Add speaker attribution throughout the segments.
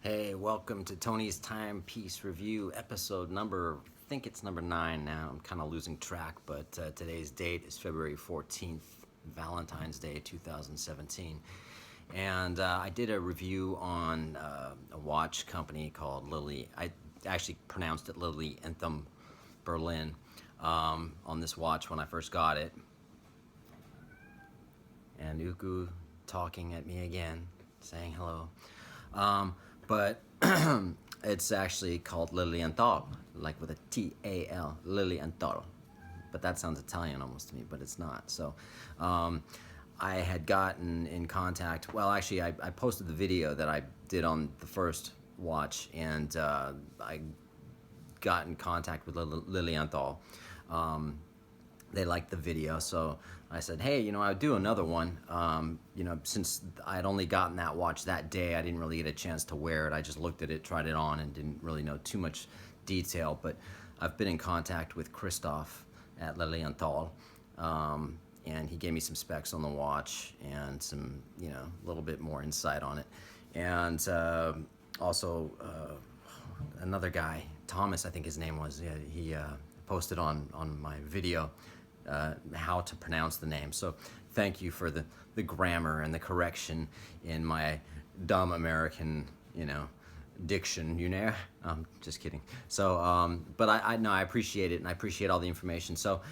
Speaker 1: Hey, welcome to Tony's Timepiece Review, episode number, I think it's number 9 now. I'm kind of losing track, but today's date is February 14th, Valentine's Day 2017. And I did a review on a watch company called I actually pronounced it Lilienthal Berlin, on this watch when I first got it. And Uku talking at me again, saying hello. But it's actually called Lilienthal, like with a T-A-L, Lilienthal. But that sounds Italian almost to me, but it's not. So I had gotten in contact, well, actually, I posted the video that I did on the first watch, and I got in contact with Lilienthal. They liked the video, so I said, hey, I'd do another one. Since I'd only gotten that watch that day, I didn't really get a chance to wear it. I just looked at it, tried it on, and didn't really know too much detail. But I've been in contact with Christoph at Lilienthal, and he gave me some specs on the watch and some, a little bit more insight on it. And also another guy, Thomas, I think his name was, he posted on my video how to pronounce the name. So thank you for the grammar and the correction in my dumb American, diction, just kidding. So, but I appreciate it, and I appreciate all the information. So,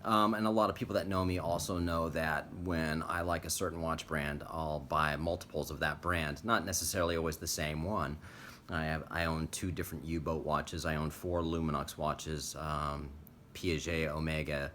Speaker 1: and a lot of people that know me also know that when I like a certain watch brand, I'll buy multiples of that brand, not necessarily always the same one. I own 2 different U-boat watches. I own 4 Luminox watches, Piaget, Omega,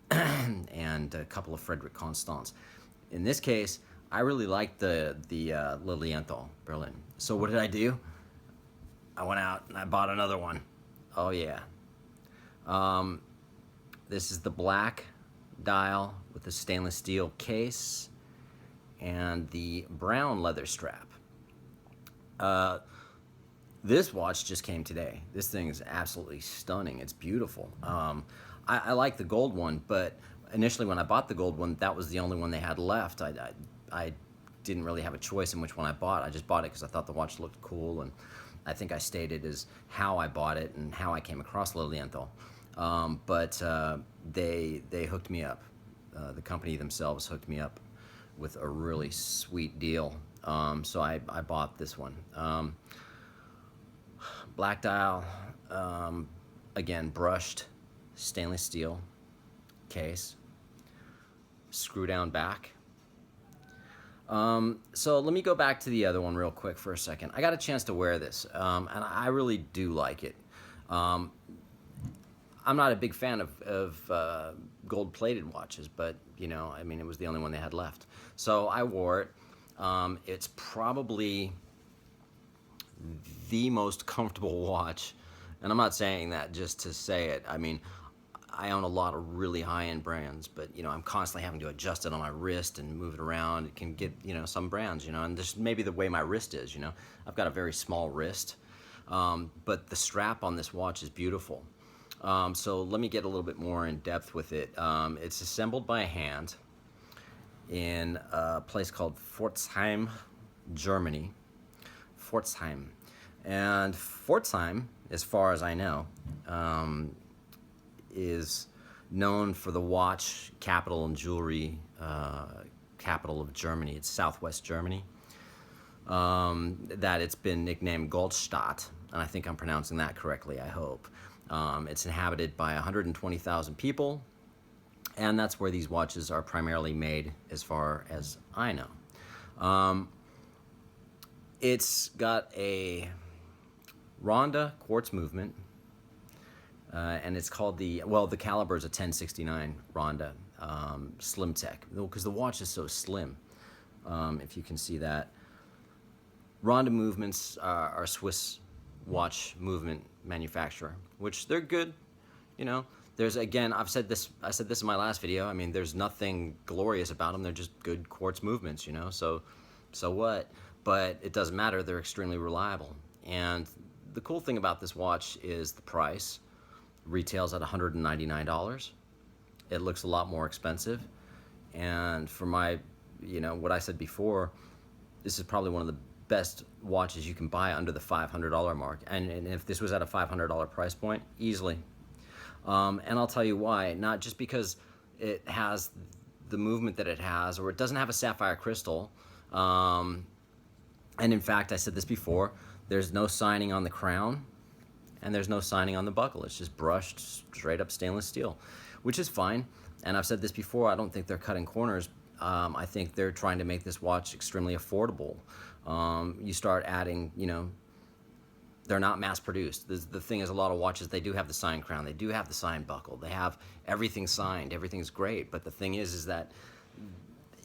Speaker 1: and a couple of Frederick Constants. In this case, I really like the Lilienthal Berlin. So what did I do? I went out and I bought another one. Oh yeah. This is the black dial with the stainless steel case and the brown leather strap. This watch just came today. This thing is absolutely stunning. It's beautiful. I like the gold one, but initially when I bought the gold one, that was the only one they had left. I didn't really have a choice in which one I bought. I just bought it because I thought the watch looked cool, and I think I stated as how I bought it and how I came across Lilienthal. But they hooked me up. The company themselves hooked me up with a really sweet deal. So I bought this one. Black dial, again, brushed stainless steel case, screw down back. So let me go back to the other one real quick for a second. I got a chance to wear this, and I really do like it. I'm not a big fan of gold-plated watches, but, it was the only one they had left. So I wore it. It's probably the most comfortable watch, and I'm not saying that just to say it. I own a lot of really high-end brands, but I'm constantly having to adjust it on my wrist and move it around. It can get some brands, and just maybe the way my wrist is. I've got a very small wrist, but the strap on this watch is beautiful. So let me get a little bit more in depth with it. It's assembled by hand in a place called Pforzheim, Germany. Pforzheim. And Pforzheim, as far as I know, is known for the watch capital and jewelry capital of Germany. It's southwest Germany. That it's been nicknamed Goldstadt, and I think I'm pronouncing that correctly, I hope. It's inhabited by 120,000 people, and that's where these watches are primarily made, as far as I know. It's got a Ronda quartz movement, and it's called the caliber is a 1069 Ronda Slim Tech, because the watch is so slim, if you can see that. Ronda movements are Swiss watch movement manufacturer, which they're good. There's, again, I said this in my last video. There's nothing glorious about them. They're just good quartz movements, so what? But it doesn't matter. They're extremely reliable. And the cool thing about this watch is the price. Retails at $199. It looks a lot more expensive. And for my, what I said before, this is probably one of the best watches you can buy under the $500 mark. And if this was at a $500 price point, easily. And I'll tell you why. Not just because it has the movement that it has, or it doesn't have a sapphire crystal. And in fact, I said this before, there's no signing on the crown, and there's no signing on the buckle. It's just brushed straight up stainless steel, which is fine. And I've said this before, I don't think they're cutting corners. I think they're trying to make this watch extremely affordable. You start adding, you know, they're not mass produced. The thing is, a lot of watches, they do have the signed crown, they do have the signed buckle, they have everything signed, everything's great. But the thing is that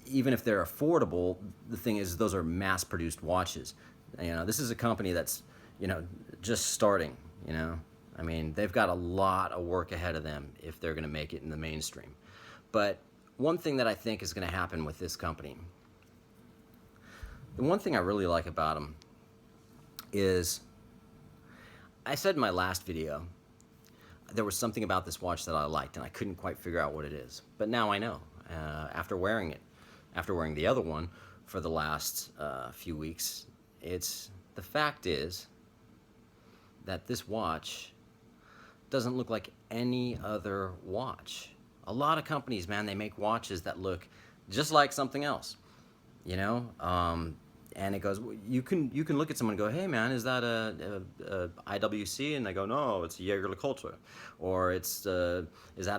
Speaker 1: even if they're affordable, the thing is, those are mass produced watches. You know, this is a company that's, you know, just starting, you know. I mean, they've got a lot of work ahead of them if they're going to make it in the mainstream. But one thing that I think is going to happen with this company, the one thing I really like about them is, I said in my last video, there was something about this watch that I liked, and I couldn't quite figure out what it is. But now I know, after wearing it, after wearing the other one for the last few weeks. The fact is that this watch doesn't look like any other watch. A lot of companies, man, they make watches that look just like something else, you know? And it goes, you can look at someone and go, hey man, is that a IWC? And they go, no, it's a Jaeger-LeCoultre. Or is that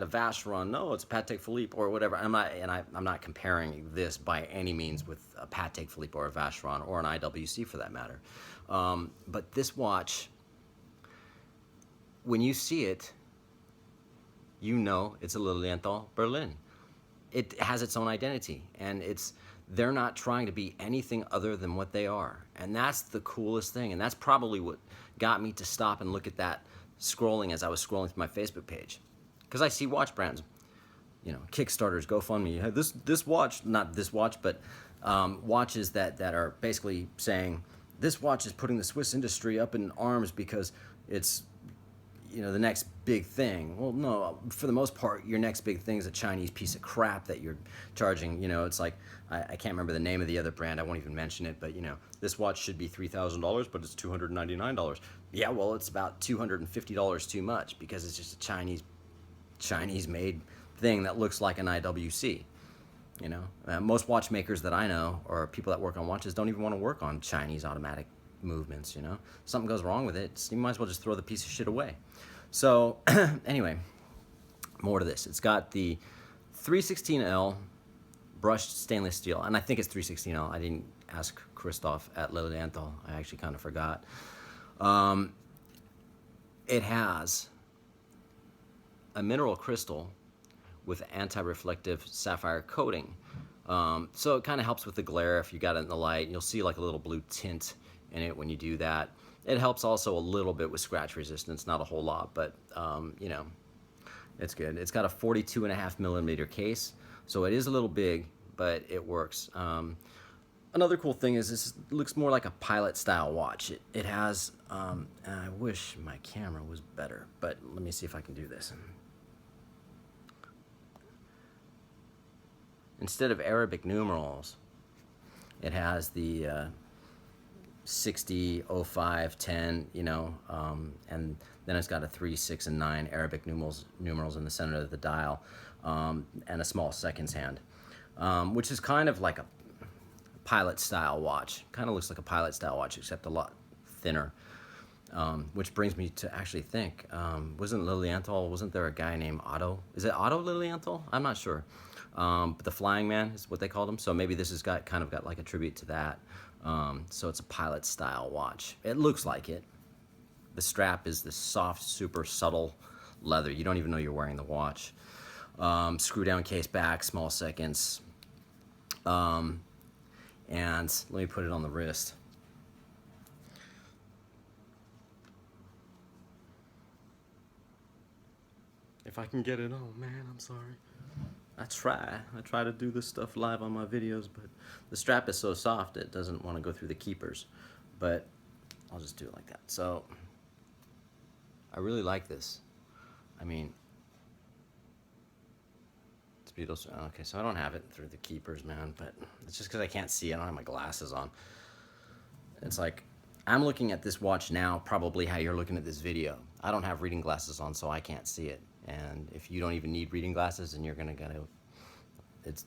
Speaker 1: a Vacheron? No, it's a Patek Philippe, or whatever. I'm not comparing this by any means with a Patek Philippe or a Vacheron or an IWC for that matter. But this watch, when you see it, you know it's a Lilienthal Berlin. It has its own identity, and they're not trying to be anything other than what they are. And that's the coolest thing. And that's probably what got me to stop and look at that scrolling as I was scrolling through my Facebook page. Because I see watch brands, you know, Kickstarters, GoFundMe, hey, this watch, not this watch, but watches that are basically saying, this watch is putting the Swiss industry up in arms because it's, you know, the next big thing. Well, no, for the most part, your next big thing is a Chinese piece of crap that you're charging. You know, it's like, I can't remember the name of the other brand. I won't even mention it, but you know, this watch should be $3,000, but it's $299. Yeah, well, it's about $250 too much because it's just a Chinese made thing that looks like an IWC. You know, most watchmakers that I know, or people that work on watches, don't even want to work on Chinese automatic movements. You know, something goes wrong with it, you might as well just throw the piece of shit away. So anyway, more to this. It's got the 316L brushed stainless steel, and I think it's 316L. I didn't ask Christoph at Lilienthal. I actually kind of forgot. It has a mineral crystal with anti-reflective sapphire coating. So it kind of helps with the glare if you got it in the light. You'll see like a little blue tint in it when you do that. It helps also a little bit with scratch resistance, not a whole lot, but you know, it's good. It's got a 42.5mm case, so it is a little big, but it works. Another cool thing is this looks more like a pilot style watch. It has, and I wish my camera was better, but let me see if I can do this. Instead of Arabic numerals, it has the 60, 05, 10, you know, and then it's got a 3, 6, and 9 Arabic numerals in the center of the dial, and a small seconds hand, which is kind of like a pilot style watch. Kind of looks like a pilot style watch, except a lot thinner. Which brings me to actually think, wasn't there a guy named Otto? Is it Otto Lilienthal? I'm not sure. But the Flying Man is what they called him. So maybe this has kind of got like a tribute to that. So it's a pilot style watch. It looks like it. The strap is this soft, super subtle leather. You don't even know you're wearing the watch. Screw down case back, small seconds. And let me put it on the wrist. If I can get it on, man, I'm sorry. I try to do this stuff live on my videos, but the strap is so soft it doesn't want to go through the keepers. But I'll just do it like that. So I really like this. I mean, it's beautiful. Okay, so I don't have it through the keepers, man, but it's just because I can't see. I don't have my glasses on. it's like, I'm looking at this watch now, probably how you're looking at this video. I don't have reading glasses on, so I can't see it. And if you don't even need reading glasses, and you're gonna it's,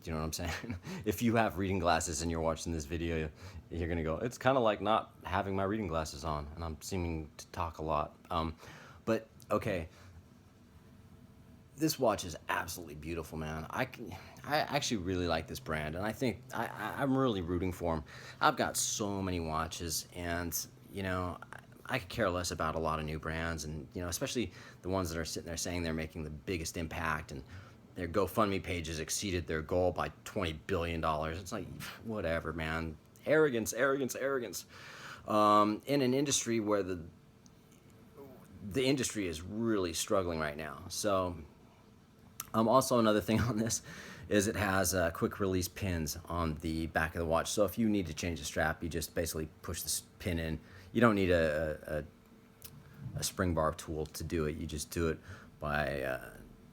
Speaker 1: you know what I'm saying? If you have reading glasses and you're watching this video, you're gonna go, it's kind of like not having my reading glasses on, and I'm seeming to talk a lot. But okay, this watch is absolutely beautiful, man. I actually really like this brand, and I think I'm really rooting for them. I've got so many watches, and you know, I could care less about a lot of new brands, and you know, especially the ones that are sitting there saying they're making the biggest impact, and their GoFundMe pages exceeded their goal by $20 billion. It's like, whatever, man. Arrogance, arrogance, arrogance. In an industry where the industry is really struggling right now. So, also another thing on this is it has quick release pins on the back of the watch. So if you need to change the strap, you just basically push this pin in. You don't need a spring bar tool to do it. You just do it by,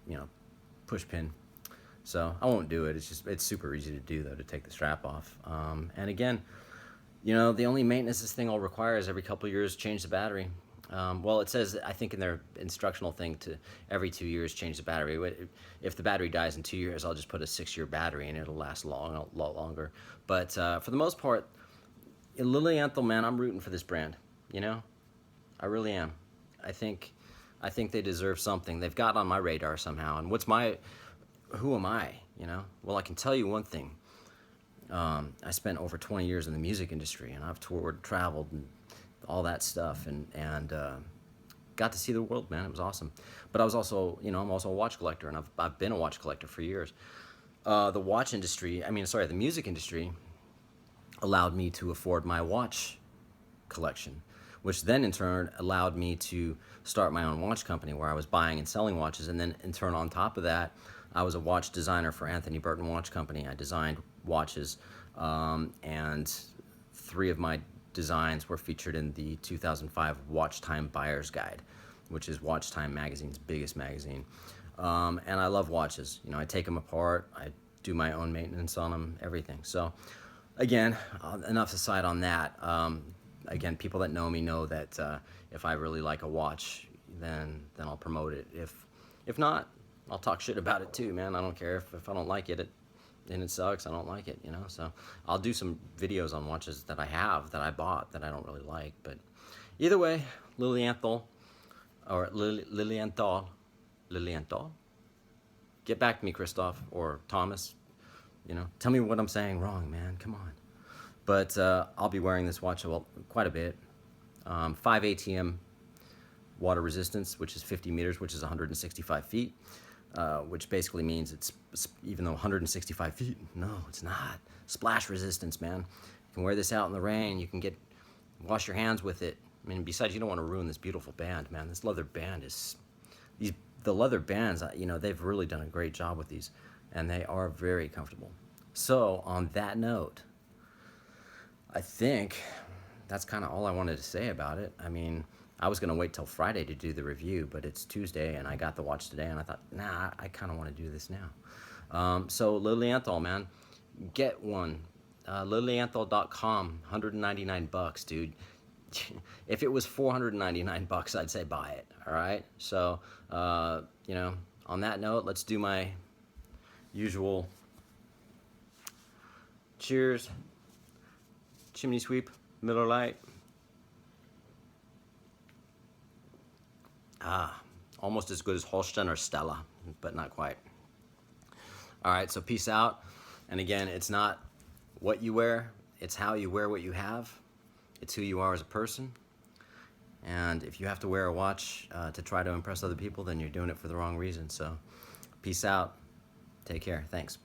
Speaker 1: you know, push pin. So I won't do it. It's super easy to do though, to take the strap off. And again, you know, the only maintenance this thing will require is every couple of years change the battery. Well, it says, I think in their instructional thing, to every 2 years change the battery. If the battery dies in 2 years, I'll just put a 6-year battery and it'll last a lot longer. But for the most part, Lilienthal, man, I'm rooting for this brand. You know, I really am. I think they deserve something. They've got on my radar somehow. And who am I? You know, well, I can tell you one thing. I spent over 20 years in the music industry, and I've toured, traveled, and all that stuff, and got to see the world, man. It was awesome. But I was also, you know, I'm also a watch collector, and I've been a watch collector for years. The music industry allowed me to afford my watch collection, which then in turn allowed me to start my own watch company where I was buying and selling watches. And then in turn, on top of that, I was a watch designer for Anthony Burton Watch Company. I designed watches, and 3 of my designs were featured in the 2005 Watch Time Buyer's Guide, which is Watch Time magazine's biggest magazine. And I love watches. You know, I take them apart, I do my own maintenance on them, everything. So again, enough aside on that. Again, people that know me know that if I really like a watch, then I'll promote it. If not, I'll talk shit about it too, man. I don't care if I don't like it, and it sucks, I don't like it, you know. So I'll do some videos on watches that I bought that I don't really like. But either way, Lilienthal, or Lilienthal, get back to me, Christoph or Thomas. You know, tell me what I'm saying wrong, man. Come on. But I'll be wearing this watch quite a bit. 5 ATM water resistance, which is 50 meters, which is 165 feet. Which basically means it's, even though 165 feet, no, it's not. Splash resistance, man. You can wear this out in the rain. You can wash your hands with it. I mean, besides, you don't want to ruin this beautiful band, man. This leather band the leather bands, you know, they've really done a great job with these, and they are very comfortable. So on that note, I think that's kind of all I wanted to say about it. I mean, I was going to wait till Friday to do the review, but it's Tuesday, and I got the watch today, and I thought, nah, I kind of want to do this now. So Lilienthal, man, get one. Lilienthal.com, $199, dude. If it was $499, I'd say buy it, all right? So, you know, on that note, let's do my usual cheers, chimney sweep, Miller Lite. Almost as good as Holstein or Stella, but not quite. All right, so peace out. And again, it's not what you wear, it's how you wear what you have. It's who you are as a person. And if you have to wear a watch to try to impress other people, then you're doing it for the wrong reason. So peace out. Take care. Thanks.